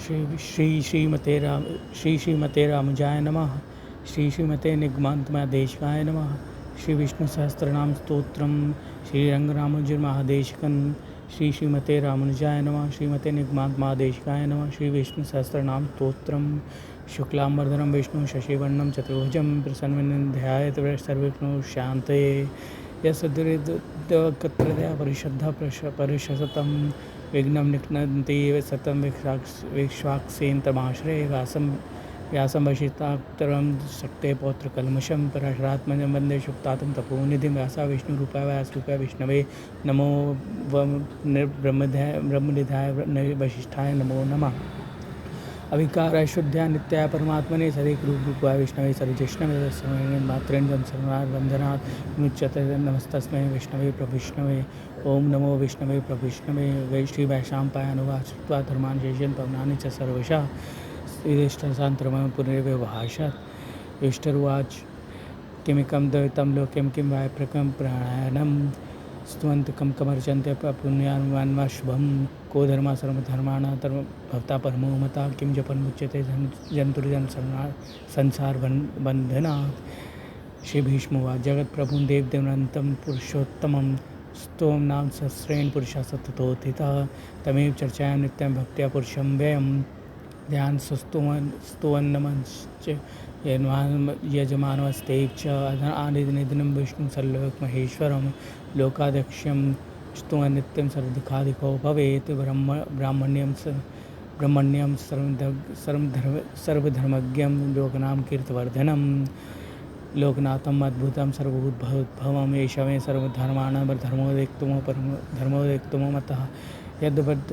श्रीमते रामजाय नमः। श्रीमते निगमांतमहादेशिकाय नमः। श्री विष्णु सहस्त्रनाम स्तोत्रम श्रीरंगरामानुज महादेशिकन। श्रीमते रामानुजाय नमः। श्रीमते निगमांतमहादेशिकाय नमः। श्री विष्णु सहस्त्रनाम स्तोत्रम शुक्लांबरधरम विष्णु शशिवर्णम चतुर्भुजं प्रसन्नं ध्यायेत् सर्वविघ्नों शान्तये। यद्दुरितकत्रया परिशुद्धा परिशततं विघ्नं निघ्नन्ति सतं विश्वाक्सेन तमाश्रये व्यासं वशिष्ठात्तरं शक्ते पौत्रकल्मषं पराशरात्मजं वन्दे शुक्तातं तपोनिधिं। व्यासा विष्णुरूपाय व्यासरूपाय विष्णवे नमो ब्रह्मनिधाय वशिष्ठाय नमो नमः। अविकाराय शुद्ध्या नित्याय परमात्मने सदैक रूपाय विष्णवे सर्वजिष्णवे मात्रेन्द्रं सर्वनाथ वन्दनात् मुच्यते नमस्तस्मै विष्णवे प्रविष्णवे। ओम नमो विष्णवे प्रविष्णवे। वै श्री वैशाम्पायनुवाच श्रुत्वा धर्मान् शेषन् पवनानि च सर्वशः श्रीष्ठशान्तरमं पुनरेव्यवभाषत्। युष्टरुवाच किमिकं द्वैतं लोक्यं किं वायप्रकं प्राणायानं स्तुवन्तकं कमर्चन्ते पुण्यान्वान्वा शुभं। को धर्मा सर्वधर्माणां भवता परमो मता किं जपन् मुच्यते जन्तुर्जन संसार बन्धनात्। श्री भीष्मोवाच जगत्प्रभुं देवदेवनन्तं पुरुषोत्तमं स्तोम नाम सहस्रेण पुरुषा सततोत्थितः तमेव चर्चायां नित्यं भक्त्या पुरुषं व्ययं ध्यान स्तुवन्नमश्च यजमानवस्तेव च आदिनिधनं विष्णु सर्वलोकमहेश्वरं लोकाध्यक्षं स्तुवन् नित्यं सर्वदुःखादिको भवेत्। ब्रह्मण्यं सर्वधर्मज्ञं लोकनां कीर्तिवर्धनं लोकनाथम् अद्भुतं सर्वभूतभवम् एष मे सर्वधर्माणां धर्मोदयक्तमो मतः। यद्वद्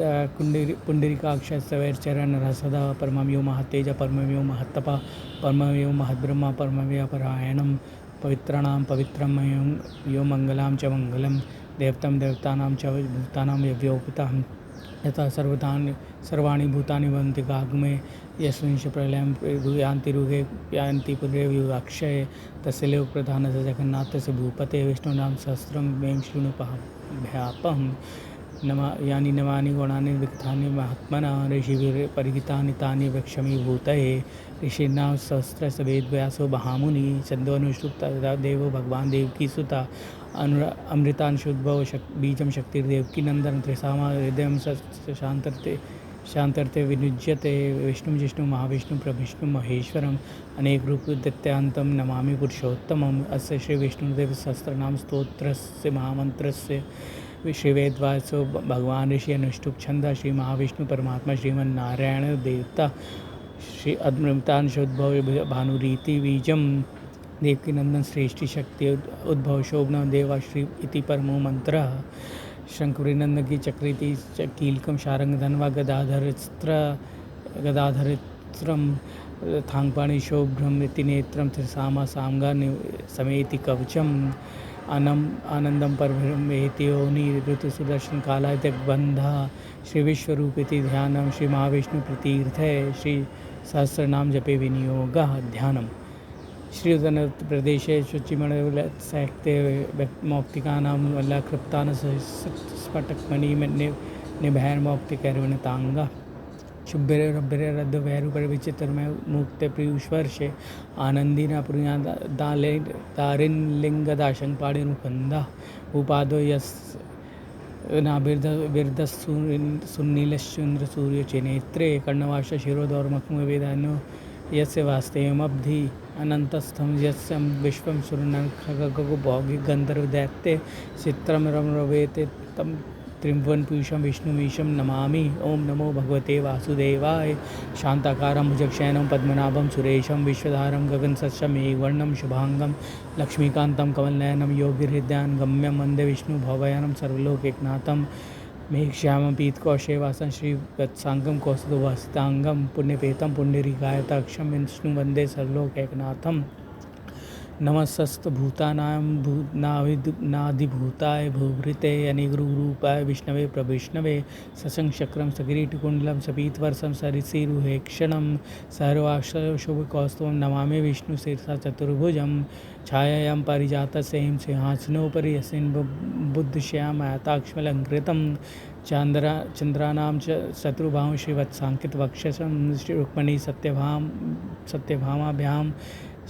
पुण्डरीकाक्षस्तवैर्चरणरः सदा परमं यो महत्तेज परमं यो महत्तपः परमं यो महद्ब्रह्म परमं परायणं पवित्राणां पवित्रं यो मङ्गलां च मङ्गलं देवतं देवतानां च भूतानां व्यव्योपितः यथा सर्वाणि भूतानि भवन्ति गाग्मे यस्मिंश्च प्रलयं यान्ति रुगे यान्ति पुनरेव्युगाक्षये तस्य लोकप्रधानस्य जगन्नाथस्य भूपते विष्णुनाम सहस्रं मे शृणुभ्यापहम्। यानि नवानि गुणानि विक्तानि महात्मना ऋषिभिर्परिहितानि तानि वक्ष्यामि भूतये। ऋषीणां सहस्रस्य वेदव्यासो महामुनि छन्दोनुष्टुप् देवो भगवान् देवकीसुता अमृतांशुद्भव बीजं शक्तिर्देवकी नंदन त्रिसामा हृदयं शान्तर्थे विनुज्यते। विष्णु जिष्णु महाविष्णु प्रविष्णु महेश्वरम् अनेक रूपदत्तान्तं नमामि पुरुषोत्तमम्। अस्य श्री विष्णुदेव सहस्रनाम स्तोत्रस्य महामन्त्रस्य श्रीवेदव्यासो भगवान् ऋषि अनुष्टुप् छंद श्री महाविष्णु परमात्मा श्रीमन्नारायण देवता श्री अमृतांशोद्भव भानुरीति बीजं देवकी नंदन श्रेष्ठी शक्ति उद्भव शोभन देवाश्री इति परमो मंत्रः। शंकुरीनंद की चक्रीति कीलकम शारंग धनवा गदाधरित्रम थांगपाणि शोभ्रम इति नेत्रम त्रिसामा सामगा समेति कवचम आनंदम परमेति योनि ऋतुसुदर्शन कालायतबंधा श्री विश्वरूपिति ध्यानम श्री महाविष्णु प्रतीर्थे श्री सहस्रनाम जपे विनियोगः ध्यानम। श्री उत्तर प्रदेशे शुचिमणिसैक्ते मौक्तिकानां वल्लकृप्तान् स्फटकमणि निभैर्मौक्तिकैर्वणताङ्गा शुभ्ररभ्ररद्वैरुपरिचित्रमय मुक्ते पीयूषवर्षे आनंदिना पुण्यादारिन्लिङ्गदाशं पाणिमुकुन्दा उपादो यस्नाभिर्दस्सुनीलश्चन्द्रसूर्यचेनेत्रे कर्णवाश शिरोदौर्मखवेदानो यस्य वास्तव्यमब्धि अनन्तस्थं यस्य विश्वं सुरनखगो भौगिक गन्धर्वदैत्ये चित्रं रमरवेते तं त्रिभुवनपुरुषं विष्णुमीशं नमामि। ओम नमो भगवते वासुदेवाय। शान्ताकारं भुजगशयनं पद्मनाभं सुरेशं विश्वधारं गगनसदृशं मेघवर्णं शुभांगं लक्ष्मीकान्तं कमलनयनं योगिहृदयान् गम्यं वन्दे विष्णु भवभयहरं सर्वलोकैकनाथं मेघश्यामं पीतकौशेयवासं श्रीवत्साङ्गं कौस्तुभवासिताङ्गं पुण्यपेतं पुण्डरीकायताक्षं विष्णु वन्दे सर्वलोकैकनाथम्। नमस्तभूतानाधिभूताय भूभृते अनेकरूपाय विष्णवे प्रविष्णवे सशंचक्रं सकिरीटकुण्डलं सपीतवर्षं सरिसिरुहेक्षणं सर्वाक्षरशुभकौस्तुभं नमामि विष्णु शीर्षा चतुर्भुजं छायायां पारिजातस्य सिंहासनोपरि यस्मिन् बुद्धश्यामयाताक्ष्मलङ्कृतं चंद्रानां च शत्रुभां श्रीवत्साङ्कितवक्षसं रुक्मिणी सत्यभामाभ्यां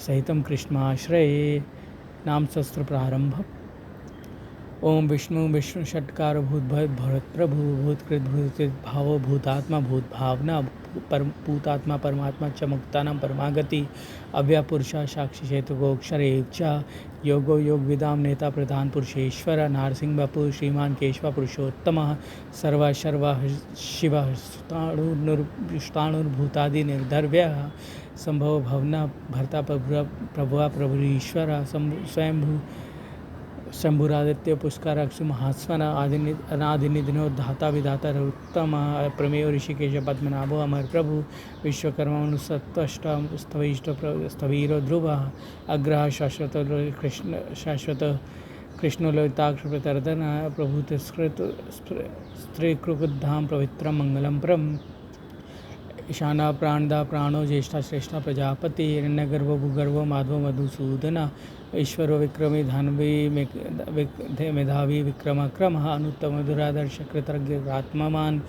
सहितं कृष्णाश्रये। नाम शस्त्र प्रारंभ। ओम विष्णु षटकार भूत प्रभु भूतकृत भूत भावो भूतात्मा भूत भावना भूतात्मा परमात्मा च मुक्तानां परमागति अव्यय पुरुषा साक्षी चेतु गोक्षर च योगो योग विदाम नेता प्रधान पुरुषेश्वर नारसिंह बपु श्रीमान केशव पुरुषोत्तम सर्व शिव स्थाणुर्भूतादि निर्धर्व्य संभव भवना भर्ता प्रभुआ प्रभुरीश्वर स्वयंभू शंभुरादित्य पुष्कराक्षु महास्वन अनादिनिधिनो धाता विधाता उत्तम प्रमेय ऋषिकेश पद्मनाभो अमर प्रभु विश्वकर्मा सत्वष्ट स्थवीरो ध्रुव अग्रह शाश्वत कृष्ण लोहिताक्ष प्रतर्दन प्रभु तिस्कृत स्त्रीकृधाम पवित्रम मंगलम प्रम ईशाना प्राणदा प्राणो ज्येष्ठा श्रेष्ठा प्रजापति हिरण्यगर्भो भूगर्भो माधवो मधुसूदना ईश्वरो विक्रमी धानवी मेधावी विक्रमक्रम अनुत्तम मधुरादर्श कृतज्ञात्ममान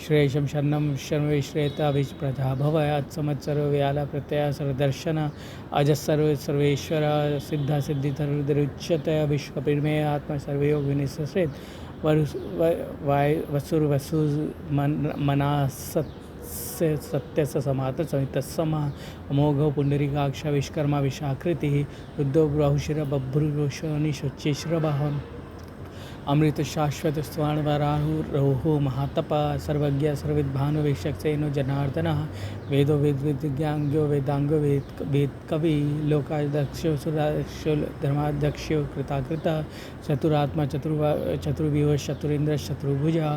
श्रेयशं शरणं शर्वेश्रेता विच प्रजा भव अत्समत्सर्व व्याला प्रत्यय सर्वदर्शन अजस्सर्व सर्वेश्वर सिद्धा सिद्धितरुच्यतया विश्वपिर्मेय आत्मा सर्वयोग विनिश्रेत वसुर्वसु मनासत् सत्य समात समित समा अमोघ पुंडरीकाक्ष विश्वकर्मा विशाकृति रुद्रो बहुशिर बभ्रुशोनि शुचिश्रवाहन अमृत शाश्वत स्वर्ण वराहु रोहो महातपा सर्वज्ञ सर्विद्भानु वीक्षसेनो जनार्दन वेदो वेदज्ञांग्यो वेदांगो वेद कवि लोकाध्यक्षो सुराक्षो धर्माध्यक्षो कृताकृता चतुरात्मा चतुर्व्यूह चतुरेन्द्र चतुर्भुजा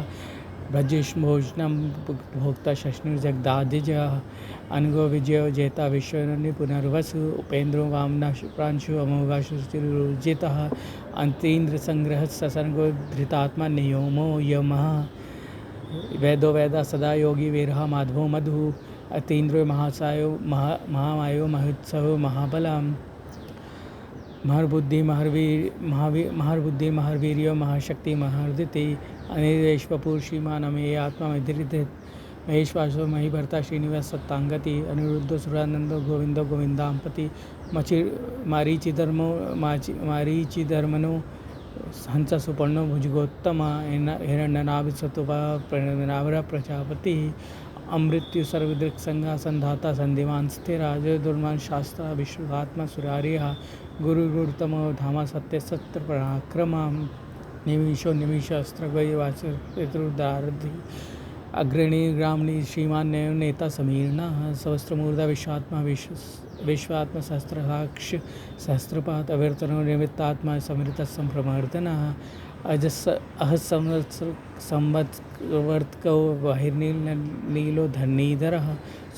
भज्येष्मोजनम भोक्ता शश्नुर्जगदादिज अनगो विजयो जेता विश्वनि पुनर्वसु उपेन्द्रो वामना प्रांशु अमोघाशुचिरुजितः अंतीन्द्र संग्रह ससर्गो धृतात्मा नियोमो यमः वेदो वेदा सदा योगी वीरः माधवो मधु अतीन्द्रो महासायो महामायो महोत्सव महाबलम महर्बुद्धि महर्बुद्धि महर्वीर्यो महाशक्ति महर्दिति अनिर्देशपुर श्रीमान अमेय आत्मा मधिरित महेश्वासो मही भर्ता श्रीनिवास सत्तांगति अनिरुद्ध सुरानंदो गोविंदो गोविंदांपति मारीचिधर्मनो हंस सुपर्णो भुजगोत्तम हिरण्यनाभ सतुपा प्रणनाभरा प्रजापति अमृत्यु सर्वदृक् संज्ञा संधाता संधिमान स्थिरा जय दुर्मान शास्त्रा विश्वात्मा सुरारिया गुरुतमो धामा सत्य सत्र पराक्रमा निमिषो निमिष अस्त्रगय वाचुदारधि अग्रणी ग्रामणी श्रीमान नेता समीर्णा सहस्त्रमूर्धा विश्वात्मा सहस्रसाक्ष सहस्रपात अवर्तनो निमित्तात्मा समृत संप्रमर्दना संवत्सवर्तको बहिर्नीलो धरणीधरः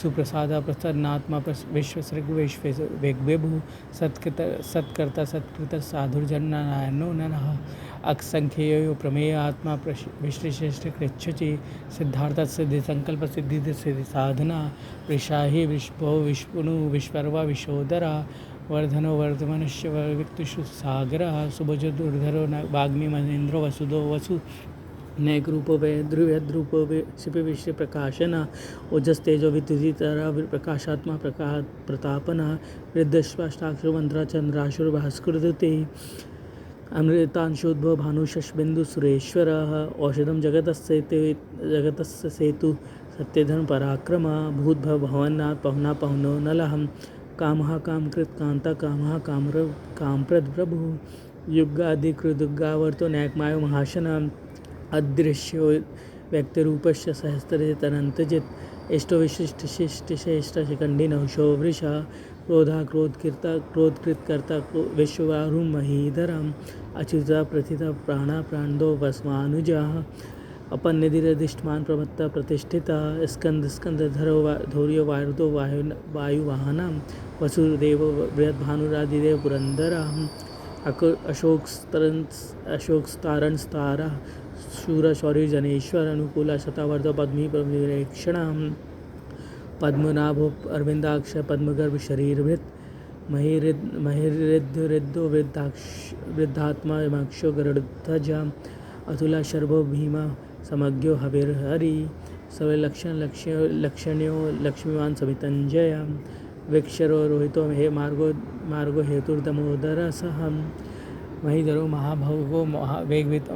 सुप्रसादा प्रसन्नात्मा विश्वसृग विश्वविभु सत्कर्ता सत्कृत साधुर्जनारायणो नरः अक्संख्येयो प्रमेय आत्मा विश्रेष्ठ कृच्छ्यचि सिद्धार्थ सिद्धि संकल्प सिद्धि सिद्धि साधना ऋषाहि विश्वो विष्णु विश्वर्वा विशोदरा वर्धनो वर्धमनुष्य विक्तुषु सागर सुभज दुर्धरो वाग्मी महेन्द्रो वसुदो वसु नैक रूपो वे ध्रुव्यद्रूपो वे शिपि विश्व प्रकाशन ओजस्तेजो विद्युतरा प्रकाशात्मा प्रतापना वृद्धश्वाष्टाक्षर मंत्रा चंद्राशुर्भास्कृते अमृतांशोद्भव भानुशबिंदु सुरेश्वर औषधम जगतस्य सेतु सत्यधन पराक्रम भूतभव भवन्नाथ पवना पवनो नलहम कामः कामकृत कांता कामः कामप्रद प्रभु युगादिकृदुगावर्तो नैकमायो महाशना अदृश्यो व्यक्तिरूपस्य सहस्रतनन्तजित् इष्टो विशिष्ट शिष्ट श्रेष्ठ शिखण्डिनौशो वृषा क्रोधकृत्कर्ता विश्ववारुं महीधरम् अच्युता प्रथिता प्राणा प्राणदो भस्मानुजाः अपन्निधिरधिष्ठान प्रमत्ता प्रतिष्ठिता स्कंदधरो धौर्यो वायुदो वायुवाहना वसुदेव बृहद्भानुरादिदेव पुरंदरा अशोकस्तारण शूरशौर्य जनेश्वर अनुकूला शतावर्ध पद्मी प्रवीरेक्षण पद्मनाभो अरविंदाक्ष पद्मगर्भ शरीरभृत महिरिद्धो वृद्धात्मा यमाक्षो गरुड़ध्वज अतुला शर्भो भीमा समज्ञो हविर्हरि लक्षण्यो लक्ष्मीवान सवितंजय विक्षरो रोहितो हे मार्गो हेतुर्दमोदर सहम महीधरो महाभोगो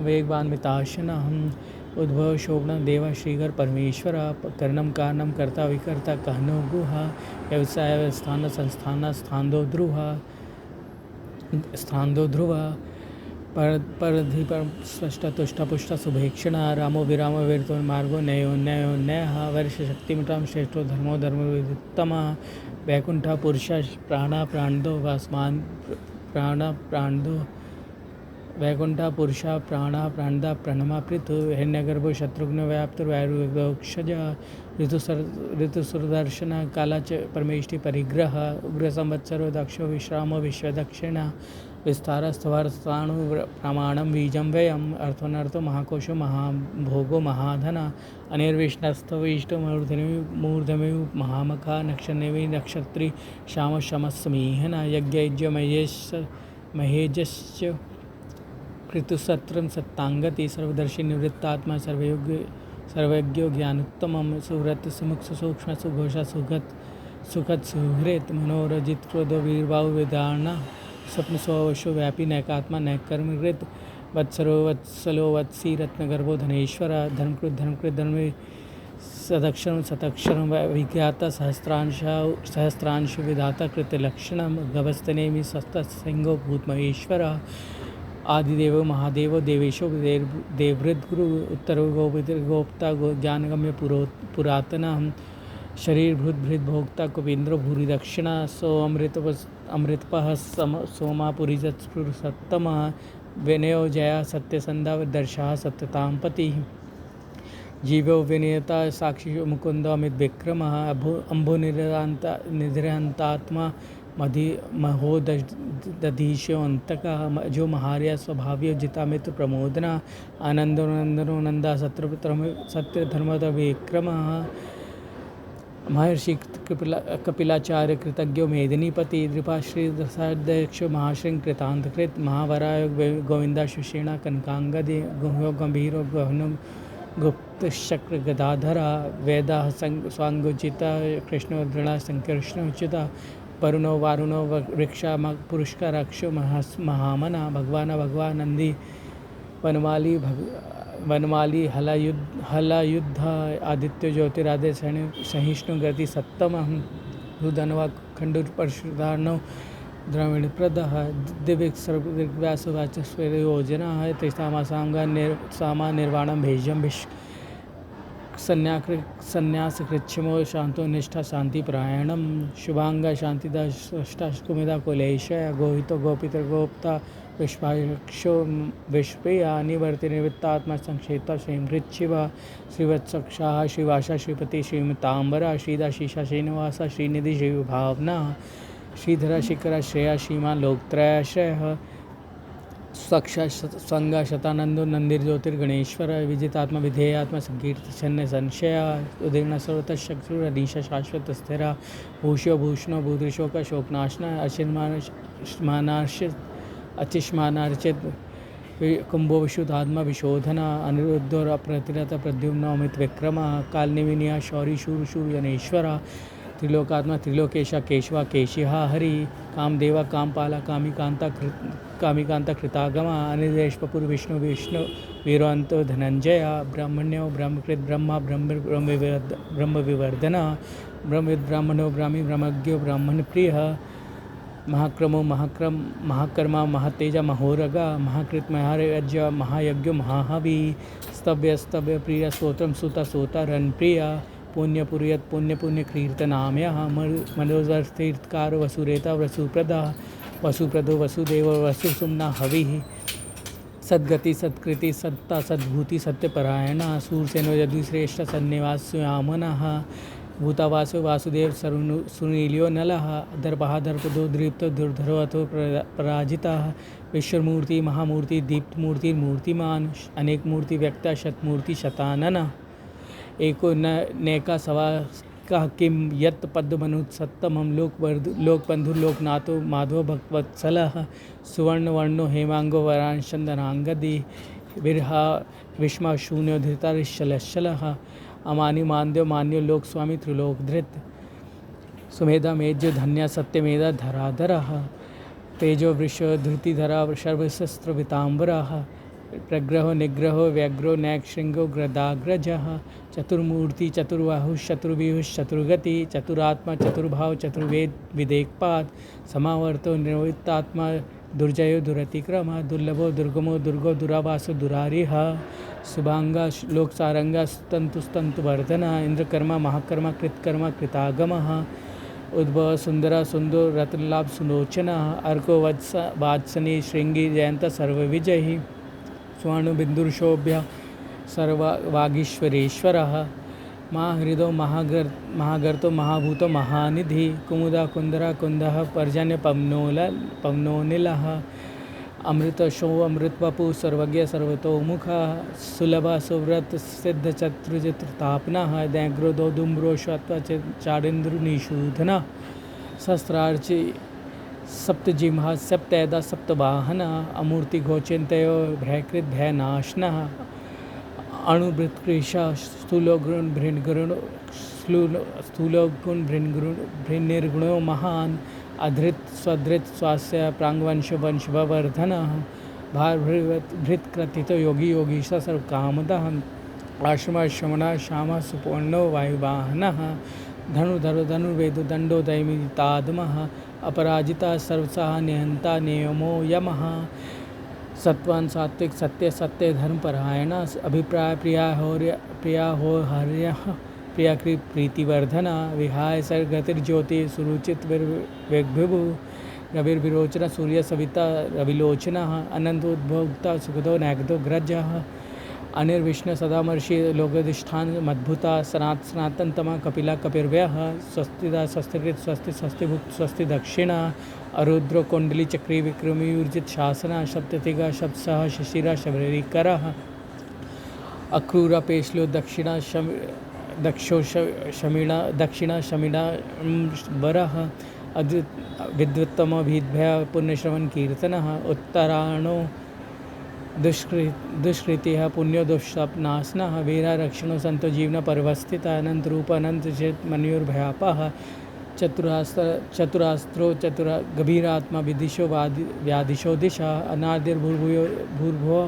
वेगवान मिताशनहम उद्भव शोभन देवा श्रीकर परमेश्वर कर्णम कारणम कर्ता विकर्ता कहनो गुहा व्यवसाय स्थान संस्थान स्थानो ध्रुव परधि पर स्पष्ट तुष्ट पुष्ट शुभेक्षण रामो विरामो वीरतो मार्गो नयो वर्ष शक्तिमतां श्रेष्ठो धर्मो धर्मविदुत्तम वैकुंठ पुरुष प्राणदो वास्मान प्राणदो वैकुंठ पुरुष प्राणदा प्रणमा पृथु हिरण्यगर्भो शत्रुघ्न व्याप्तुर्वैरुक्षज ऋतुसुरदर्शन कालाच परमेष्टि परिग्रह उग्र संवत्सरो दक्षो विश्रामो विश्वदक्षिण विस्तारस्थवर्षाणु प्रमाणं बीजं व्ययम् अर्थोनर्थो महाकोशो महाभोगो महाधन अनिर्विष्णस्तविष्टो मूर्धमेव महामखा नक्षत्रेवि नक्षत्री श्याम शमस्मीहन यज्ञ महेजश्च ऋतुसत्रं सत्तांगति सर्वदर्शी निवृत्तात्मा सर्वज्ञो ज्ञानोत्तमं सुव्रत सुमुख सूक्ष्म सुघोष सुखद सुहृत मनोरजित क्रोधो वीरभाव विदारणा स्वप्न स्वशो व्यापी नैकात्मा नैकर्मकृत वत्सलो वत्सी रत्नगर्भो धनेश्वर धर्मकृत धर्मे सदक्षरं विज्ञाता सहस्रांश विधाता कृतलक्षणं गभस्तनेमि सस्तसिंहो भूतमहेश्वर आदिदेव महादेव देवेशो देवृद्गुरु उत्तरो गोप्ता ज्ञानगम्य पुरातना शरीर भृद भोक्ता कुपेन्द्र भूरि दक्षिणा सो अमृतपः सोमापुरी सत्तम विनयो जया सत्यसंधा दर्शा सत्यतांपति जीवो विनयता साक्षी मुकुंद अमित विक्रम अम्भो निधरांतात्मा महो दधीशो अंतका जो महार्या स्वभाव्यो जितामित्र प्रमोदना आनंदो नंदा सत्य धर्म विक्रम महर्षि कपिलाचार्य कृतज्ञो मेदिनीपति द्विपाश्री दशाध्यक्ष महाश्रृंग कृतांतकृत महावराय गोविंदाशुषेणा कनकांगदे गुह्यो गंभीरो गहनो गुप्त शक्र गदाधरा वेदा स्वांगोचिता कृष्णो दृढ़ा संकृष्णोचिता वरुणो वारुणो वृक्षा पुरुषका रक्षो महामना भगवान नंदी वनमाली हलायुद्ध आदित्य ज्योतिरादय सहिष्णु गति सत्तम रुदनवा खंडुर परशुधारणो द्रविण प्रद दिव्य सर्वव्यासवाचस्वर योजना है सामा निर्वाणम भेजम संन्यास कृच्छमो शांतो निष्ठा शांति परायणम शुभांग शांतिदा कुमिदा कुलेशय गोहितो गोपित गोप्ता विश्वाक्षो विश्वया निवर्ति निवृत्तात्मा संक्षेता श्रीमृच्छिवा श्रीवत्सक्षाः श्रीवासा श्रीपति श्रीमतांबरा श्रीदा शीशा श्रीनिवासा श्रीनिधि श्रीभावना श्रीधरा शिखरा श्रेया श्रीमान लोकत्रयाश्रय सक्षा संगा शतानंदो नंदिर ज्योतिर्गणेश्वर विजितात्मा विधेयात्मा संकीर्त छन्न संशया उदीर्ण सर्वतः शक्रु अधीशा शाश्वत स्थिरा भूष्यो भूषणो भूदृशोक शोकनाशना अचिष्मानार्चित कुंभो विशुद्धात्मा विशोधना अनिरुद्धो अप्रतिरत प्रद्युम्न अमित विक्रम कालनिविनिया शौरी शूर यनेश्वरा त्रिलोकात्मा त्रिलोकेशा केशवा केशिहा हरि कामदेवा कामपाला कामिकांता कृतागमा अनिदेशपुर विष्णु वीरवंतो धनंजया ब्रह्मण्यो ब्रह्मकृत ब्रह्मा ब्रह्म विवर्धना ब्रह्मविद ब्राह्मणो ब्राह्मी ब्रह्मज्ञो ब्राह्मण प्रिय महाकर्मा महतेजा महोरगा महाकृत महायज्ञ महायज्ञो महाहवि स्तव्य प्रिय स्तोत्रम सुता रणप्रिया पुण्य कीर्तनाम्य मनोजतीर्थकार वसुरेता वसुप्रदा वसुप्रदो वसुदेव वसुसुम्ना हवि सद्गति सत्कृति सत्ता सद्भूति सत्यपरायणा सूरसेनो यदुश्रेष्ठ सन्निवास्यामनः भूतावासो वासुदेव सुनीलियो नलः दर्पदो दृप्तो दुर्धरोऽथो पराजितः विश्वमूर्ति महामूर्ति दीप्तमूर्तिर्मूर्तिमान् अनेक मूर्ति व्यक्ता शतमूर्ति शतानन एको नैका सवा का किम यत् पद्मनुत सत्तमं लोकबंधु लोकनाथो माधव भक्तवत्सलः सुवर्णवर्णो हेमांगो वरांशंदनांगदी विरहा विष्मा शून्यो धृतरिशलशलः अमानि मान्द्यो मान्यो लोकस्वामी त्रिलोकधृत सुमेधा मेज्य धन्या सत्यमेधा धराधरः तेजो वृष धृतिधरा सर्वशस्त्र वितांबरः प्रग्रहो निग्रहो व्यग्रो नैक्षृंगो ग्रदाग्रजः चतुर्मूर्ति चतुर्बाहुश्चतुर्व्यूहश्चतुर्गति चतुरात्मा चतुर्भाव चतुर्वेद विदेकपात समावर्तो निर्वित्तात्मा दुर्जयो दुरतिक्रम दुर्लभो दुर्गमो दुर्गो दुरावासो दुरारिह शुभांगा लोकसारंगा स्तंतुवर्धना इंद्रकर्मा महाकर्मा कृतकर्मा कृतागमः उद्भव सुंदरा सुंदर रत्नलाभ सुलोचना अर्को वात्सनी श्रृंगी जयंत सर्वविजयी स्वर्ण बिंदुशोभ्य सर्ववागीश्वरेश्वरः महाहृदो महागर्तो महाभूतो महानिधि कुमुदा कुंदरा कुंदः पर्जन्य पवनोनिलः अमृतशो अमृतवपु सर्वज्ञ सर्वतोमुख सुलभ सुव्रत सिद्ध चतुर्तापनः दैग्रो दोदुम्रो श्वत्व चारिन्द्रुनिषूधनः सहस्रार्चि सप्तजिह्वा सप्तैदा सप्तवाहनः अमूर्ति घोचिन्तयो भयकृत भयनाशनः अणुवृत्कृश स्थूलोगुण भृन्निर्गुणो महान अधृत स्वधृत स्वास्य प्रांगवंश वंशवर्धनः भारभृत्कृतितो योगी योगीश सर्वकामदः आश्रमश्रमणः श्यामः सुपर्णो वायुवाहनः धनुर्धरो धनुर्वेदो दंडो दैमितादमः अपराजिता सर्वसः निहंता नियमो यमः सत्वान सात्विक सत्य सत्य धर्मपरायण अभिप्राय प्रिया हो हर्य प्रियाकृत प्रीतिवर्धना विहाय सर्गतिर्ज्योति सुरुचित विभु रविर्विरोचना सूर्य सविता रविलोचना अनंत उद्भोक्ता सुखदो नैगदो ग्रजः अनिर्विष्णु सदामर्षि लोकधिष्ठान मद्भुता सनातन तमा कपिला कपिर्व्यः स्वस्तिदा स्वस्तिकृत स्वस्ति स्वस्तिभुक्त स्वस्ति दक्षिणा अरुद्रो कुंडली चक्री विक्रमी ऊर्जित शासना सप्ततिगा शब्दसह शिशिरा शबरीकरः अक्रूरा पेशलो दक्षिणा शमिना वरः विद्वत्तम भीद्भय पुण्यश्रवण कीर्तनः उत्तरायणो दुष्कृतिः पुण्यो दुष्स्वप्नाशनः वीरा रक्षणो संतो जीवन परवस्थित अनंत रूप अनंत चेत मनुर्भयापः चतुरास्त्रो गभीरात्मा विदिशो व्याधिशो दिशा अनादिर्भूर्भुवो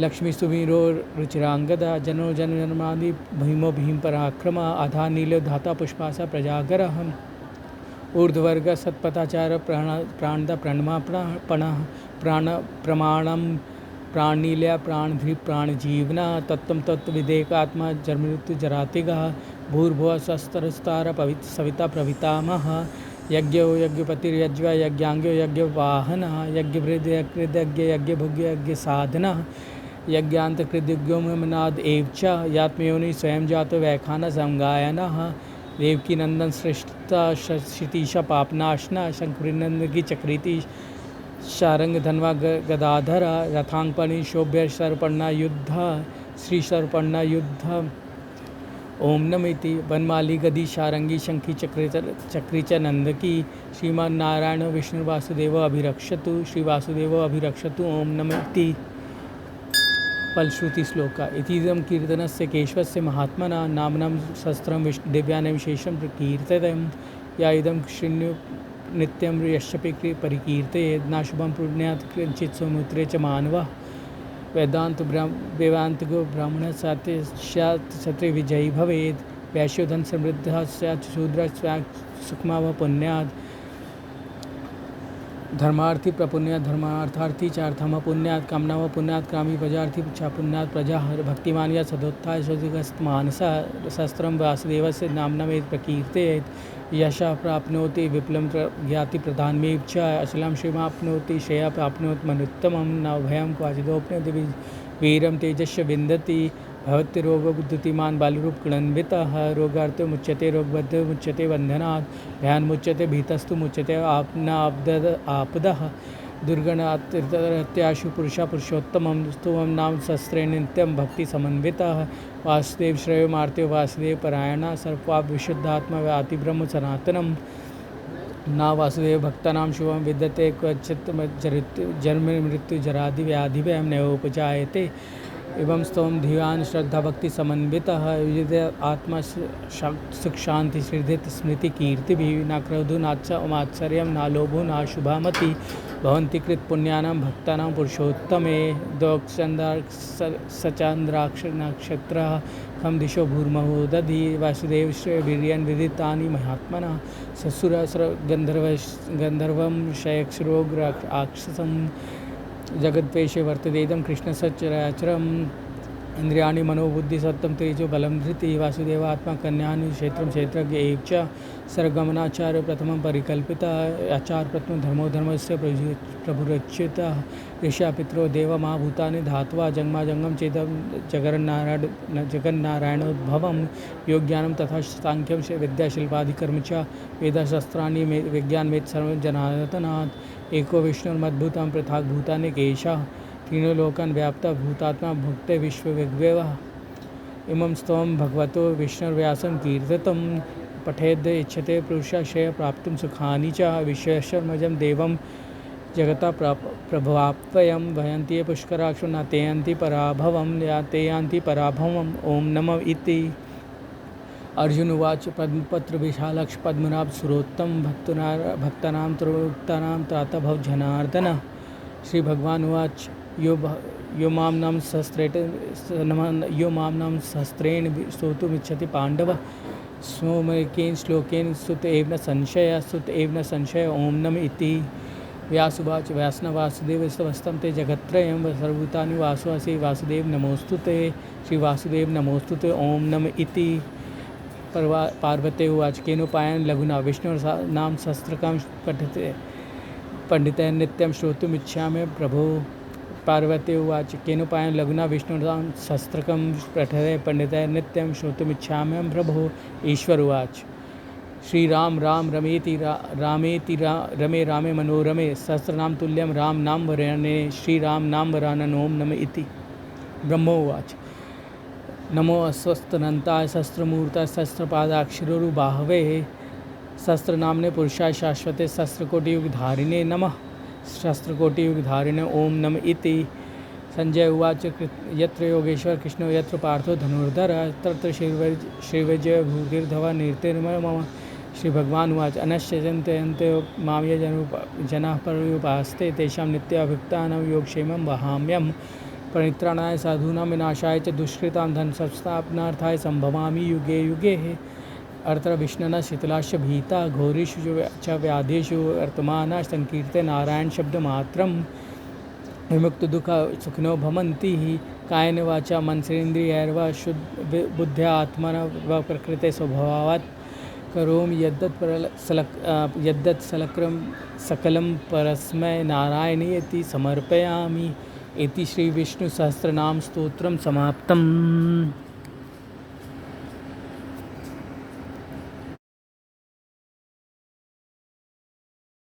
लक्ष्मी सुवीरो रुचिरांगदा जनो जनमादि भीमो भीम पराक्रम आधा नीलो धाता पुष्पासा प्रजागरः ऊर्ध्वर्ग सत्पथाचार प्राणदा प्रणमापणः प्राण प्रमाणम प्राणनील्या प्राणधि प्राणजीवना तत्व तत्व विदेकात्मा जन्मृत्यु जरातिगः भूर्भुव स्वस्तरस्तार सविता प्रवितामह यज्ञो यज्ञपतिर्यज्वा यज्ञांग्यो यज्ञवाहनः यज्ञभृद यज्ञ यज्ञभुग्य यज्ञ साधनः यज्ञान्तकृद्युग्यो मनाद एव च यात्मयोनि स्वयं जातो वैखान संगायनः देवकी नंदन श्रेष्ठता क्षितीशा पापनाशना शंकुरिनंद की चक्रीति शारंग धनवा गदाधरा रथांगपणि शोभ्य सर्पण्णा युद्ध श्री सर्पण्णा युद्ध ओम नमिति वनमाली गदी शारंगी शंखी चक्री च नंदकी श्रीमान नारायण विष्णु वासुदेव अभिरक्षतु श्री वासुदेव अभिरक्षतु ओम नमिति फलश्रुति श्लोका इतीदं कीर्तनस्य केशवस्य महात्मना नाम्नं सहस्रं दिव्यानि विशेषं प्रकीर्तितं या इदं शृण्यु नित्यं यश्चपि परिकीर्तयेत् नाशुभं पुण्यात् किंचित् सौमित्रे च मानवः वेदांतगो ब्राह्मण सात्य क्षत्रिय विजयी भवेत् वैश्यो धन समृद्धः स्यात् शूद्र सुखमा व पुण्यात् धर्मार्थी प्रपुण्यात् धर्मार्थार्थी चार्थम पुण्यात् कामना व पुण्यात् कामी प्रजार्थी च पुण्यात् प्रजा भक्तिमान या सदोत्थाय मानसा सहस्रं वासुदेवस्य नाम्नमेत प्रकीर्तयेत् यशः प्राप्नोति विपुलं ज्ञाति प्रधानमेव च अचलं श्रीमाप्नोति श्रेया प्राप्नोति मनुत्तमं न भयं क्वाचिदोप्नोति वीरं तेजस्य विन्दति भवति रोगबुद्धिमान् बालरूप क्लन्वितः रोगार्तो मुच्यते रोगबद्धो मुच्यते बन्धनात् भयान्मुच्यते भीतस्तु मुच्यते आपदः दुर्गणात्याशु पुरुषा पुरुषोत्तमं स्तुवं नाम शस्त्रे नित्यं भक्ति समन्वितः वासुदेव श्रेयो मार्त्यो वासुदेव परायणा सर्वाप विशुद्धात्मा व्याति ब्रह्म सनातनम ना वासुदेव भक्तानां शुभं विद्यते क्वचित् जन्म मृत्यु जरादि व्याधिभयं नैवोपजायते एवं स्तोम धियान श्रद्धा भक्ति समन्वितः विजित आत्मा सुख शांति सिद्धित स्मृति कीर्ति भी न क्रोधो नात्सर्य न लोभो न शुभामति भवन्ति कृत पुण्यानां भक्तानां पुरुषोत्तमे दोक्षंदार सचांद्राक्ष नक्षत्र खम दिशो भूर्महो दधि वासुदेव श्रेय वीर्यन विदितानि महात्मना ससुरासुर गंधर्वं शयक्षरोग राक्षसं जगद्वेषे वर्ततेदं कृष्ण सच्चराचरम् इंद्रियाणि मनोबुद्धि सत्तम तेजो बलम धृति वासुदेवात्मा कन्यानु क्षेत्रज्ञ एक च सर्गमनाचार्य प्रथम परिकल्पिता आचार प्रथम धर्मोधर्मस्य प्रभुरच्युता ऋषा पितरो देव महाभूतानि धात्वा जंगम चेदम जगन्नारायणोद्भवं योग्यानं तथा सांख्यं विद्याशिल्पाधिकर्म च वेदशास्त्राणि विज्ञानमेत सर्वं जनार्दनात् एको विष्णुर्मद्भुतं पृथक् भूतानि केशः तीनों लोकान् व्याप्ता भूतात्मा भुक्ते विश्व विग्वेव इमं स्तवं भगवतो विष्णुर्व्यासं कीर्तितं पठेद् इच्छते पुरुषाशय प्राप्तुं सुखानि च विश्वेश्वरमजं देवं जगता प्रभवाप्तयं वयन्ति पुष्कराक्षो न ते यान्ति पराभवं या ते यान्ति पराभवम् ओम नमः इति। अर्जुन उवाच पद्मपत्र विशालक्ष पद्मनाभ सुरोत्तम भक्तानां त्रोक्तानां त्रातभव जनार्दन। श्री भगवान उवाच यो मां नाम सहस्रेण स्तोतुमिच्छति पांडव सोमकेन श्लोकेन सुत एव न संशय ओम नम इति। व्यासुवाच व्यासन वासुदेव समस्तं ते जगत्त्रयं सर्वभूतानि वासुसि वासुदेव नमोस्तुते। श्री वासुदेव नमोस्तुते ओम नम इति। पार्वते उवाच केनोपायेन लघुना विष्णुर्नाम सहस्रकं पठते पंडितः नित्यं श्रोतुमिच्छामि प्रभो। पार्वती उवाच केनोपायेन लघुना विष्णुनां सहस्रकं पठते पंडितः नित्यं श्रोतुमिच्छामि प्रभो। ईश्वर उवाच श्रीराम राम रमेति रमे मनोरमे सहस्रनाम तुल्यं राम नाम वरानने श्रीराम नाम वरानन ओम नम इति। ब्रह्मोवाच नमो अस्वस्थनन्ताय सहस्रमूर्ताय सहस्रपादाक्षरोरुबाहवे सहस्रनाम्ने पुरुषाय शाश्वते सहस्रकोटियुगधारिणे नमः सहस्रकोटियुगधारिणे ओम नम इति। संजय उवाच यत्र योगेश्वर कृष्णो यत्र पार्थो धनुर्धर तत्र श्रीविजय भूतिर्धवा नीतिर्मम। श्री भगवान उवाच अनश्यन्ते मां ये जनाः पर्युपासते तेषां नित्याभियुक्तानां योगक्षेमं वहाम्यहम्। परित्राणाय साधूनां विनाशाय च दुष्कृतां धनसंस्थापनार्थाय संभवामि युगे युगे। अर्त्र विष्णुना शीतलाश्च भीता घोरेषु च व्याधेषु वर्तमाना संकीर्ते नारायण शब्दमात्रं विमुक्त दुःख सुखिनो भवन्ति कायेन वाचा मनसेन्द्रियैर्वा शुद्ध बुद्ध्या आत्मना व प्रकृते स्वभावात् करोमि यद्दत् सकलं परस्मै नारायणेति समर्पयामि इति श्री विष्णु सहस्रनाम स्तोत्रं समाप्तम्।